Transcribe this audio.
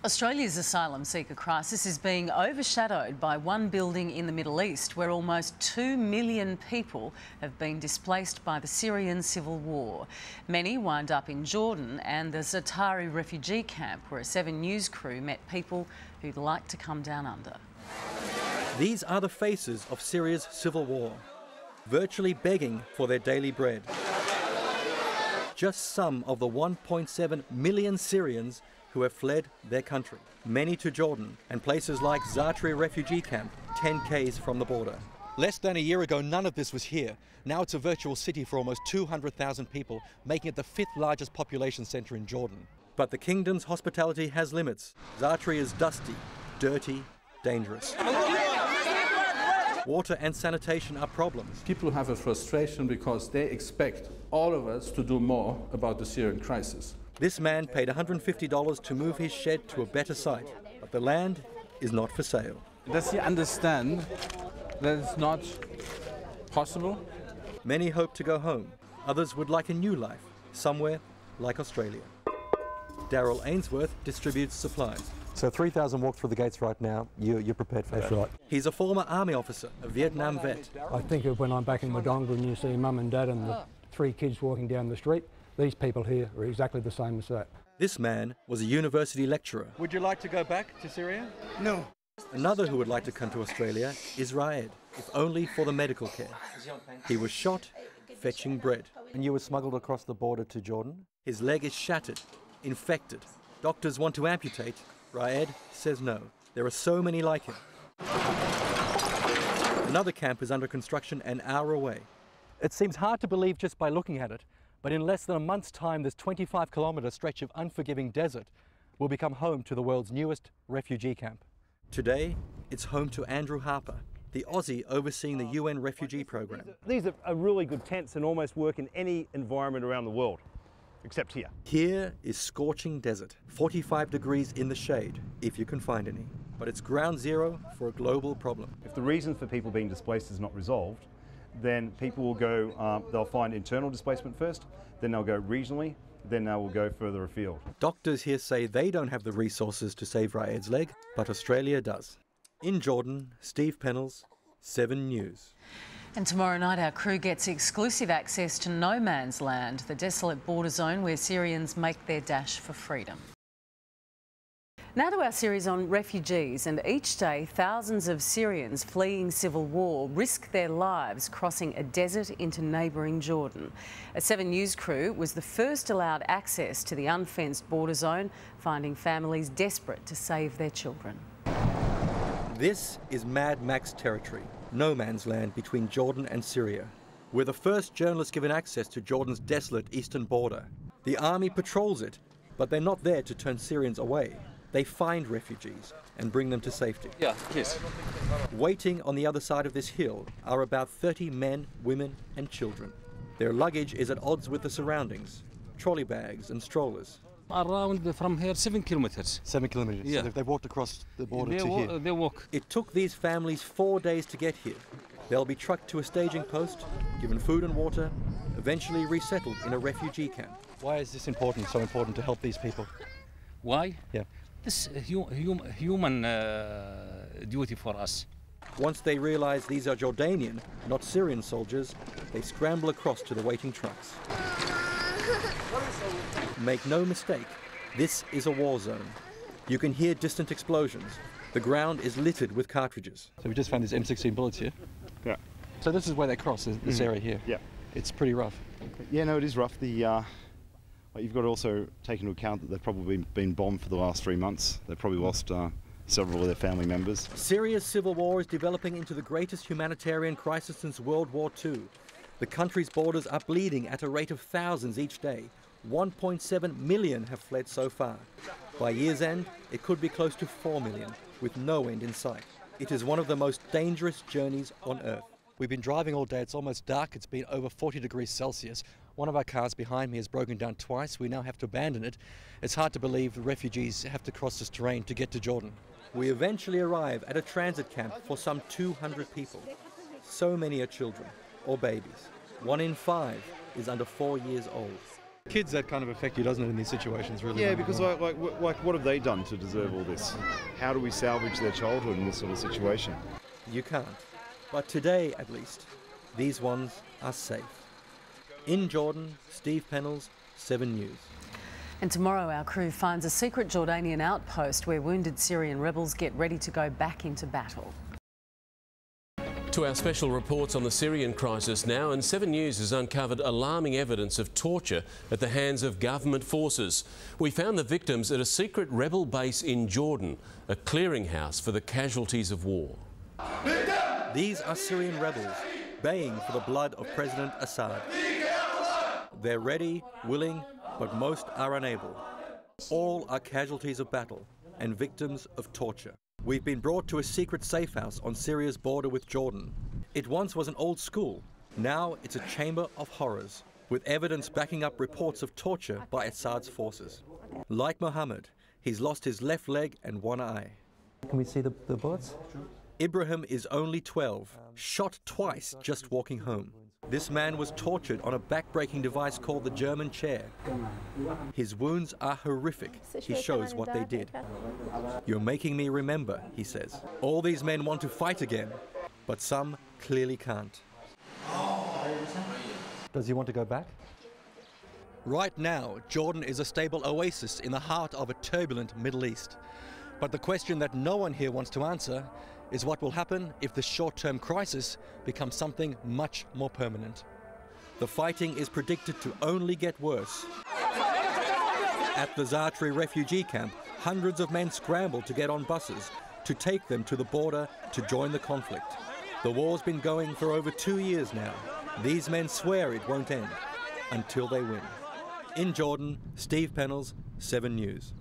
Australia's asylum seeker crisis is being overshadowed by one building in the Middle East where almost 2 million people have been displaced by the Syrian civil war. Many wind up in Jordan and the Zaatari refugee camp where a 7 News crew met people who'd like to come down under. These are the faces of Syria's civil war, virtually begging for their daily bread. Just some of the 1.7 million Syrians who have fled their country, many to Jordan and places like Zaatari refugee camp, 10 k's from the border. Less than a year ago, none of this was here. Now it's a virtual city for almost 200,000 people, making it the 5th largest population centre in Jordan. But the kingdom's hospitality has limits. Zaatari is dusty, dirty, dangerous. Water and sanitation are problems. People have a frustration because they expect all of us to do more about the Syrian crisis. This man paid $150 to move his shed to a better site, but the land is not for sale. Does he understand that it's not possible? Many hope to go home. Others would like a new life, somewhere like Australia. Daryl Ainsworth distributes supplies. So 3,000 walk through the gates right now. You're prepared for that? That's right. He's a former army officer, a Vietnam vet. I think of when I'm back in Wodonga and you see mum and dad and the 3 kids walking down the street. These people here are exactly the same as that. This man was a university lecturer. Would you like to go back to Syria? No. Another who would like to come to Australia is Raed, if only for the medical care. He was shot fetching bread. And you were smuggled across the border to Jordan? His leg is shattered, infected. Doctors want to amputate. Raed says no. There are so many like him. Another camp is under construction an hour away. It seems hard to believe just by looking at it, but in less than a month's time, this 25-kilometre stretch of unforgiving desert will become home to the world's newest refugee camp. Today, it's home to Andrew Harper, the Aussie overseeing the UN refugee program. These are really good tents and almost work in any environment around the world, except here. Here is scorching desert, 45 degrees in the shade, if you can find any. But it's ground zero for a global problem. If the reason for people being displaced is not resolved, then people will go, they'll find internal displacement first, then they'll go regionally, then they will go further afield. Doctors here say they don't have the resources to save Raed's leg, but Australia does. In Jordan, Steve Pennells, 7 News. And tomorrow night our crew gets exclusive access to no man's land, the desolate border zone where Syrians make their dash for freedom. Now to our series on refugees, and each day thousands of Syrians fleeing civil war risk their lives crossing a desert into neighbouring Jordan. A 7 News crew was the first allowed access to the unfenced border zone, finding families desperate to save their children. This is Mad Max territory, no man's land between Jordan and Syria. We're the first journalists given access to Jordan's desolate eastern border. The army patrols it, but they're not there to turn Syrians away. They find refugees and bring them to safety. Yeah, please. Waiting on the other side of this hill are about 30 men, women and children. Their luggage is at odds with the surroundings, trolley bags and strollers. Around from here 7 kilometers. 7 kilometres? Yeah. So they've walked across the border to here? They walk. It took these families 4 days to get here. They'll be trucked to a staging post, given food and water, eventually resettled in a refugee camp. Why is this important, so important to help these people? Why? Yeah. This human duty for us. Once they realize these are Jordanian, not Syrian soldiers, they scramble across to the waiting trucks. Make no mistake, this is a war zone. You can hear distant explosions. The ground is littered with cartridges. So we just found these M16 bullets here? Yeah. So this is where they cross, this area here? Yeah. It's pretty rough. Yeah, no, it is rough. You've got to also take into account that they've probably been bombed for the last 3 months. They've probably lost several of their family members. Syria's civil war is developing into the greatest humanitarian crisis since World War II. The country's borders are bleeding at a rate of thousands each day. 1.7 million have fled so far. By year's end, it could be close to 4 million, with no end in sight. It is one of the most dangerous journeys on Earth. We've been driving all day, it's almost dark, it's been over 40 degrees Celsius. One of our cars behind me has broken down twice, we now have to abandon it. It's hard to believe the refugees have to cross this terrain to get to Jordan. We eventually arrive at a transit camp for some 200 people. So many are children or babies. 1 in 5 is under 4 years old. Kids, that kind of affect you, doesn't it, in these situations, really? Yeah, because like what have they done to deserve all this? How do we salvage their childhood in this sort of situation? You can't. But today, at least, these ones are safe. In Jordan, Steve Pennells, 7 News. And tomorrow our crew finds a secret Jordanian outpost where wounded Syrian rebels get ready to go back into battle. To our special reports on the Syrian crisis now, and 7 News has uncovered alarming evidence of torture at the hands of government forces. We found the victims at a secret rebel base in Jordan, a clearinghouse for the casualties of war. These are Syrian rebels, baying for the blood of President Assad. They're ready, willing, but most are unable. All are casualties of battle and victims of torture. We've been brought to a secret safe house on Syria's border with Jordan. It once was an old school. Now it's a chamber of horrors, with evidence backing up reports of torture by Assad's forces. Like Mohammed, he's lost his left leg and one eye. Can we see the bullets? Ibrahim is only 12, shot twice just walking home. This man was tortured on a back-breaking device called the German chair. His wounds are horrific. He shows what they did. You're making me remember, he says. All these men want to fight again, but some clearly can't. Does he want to go back? Right now, Jordan is a stable oasis in the heart of a turbulent Middle East. But the question that no one here wants to answer is what will happen if the short-term crisis becomes something much more permanent. The fighting is predicted to only get worse. At the Zatri refugee camp, hundreds of men scramble to get on buses to take them to the border to join the conflict. The war's been going for over 2 years now. These men swear it won't end until they win. In Jordan, Steve Pennells, 7 News.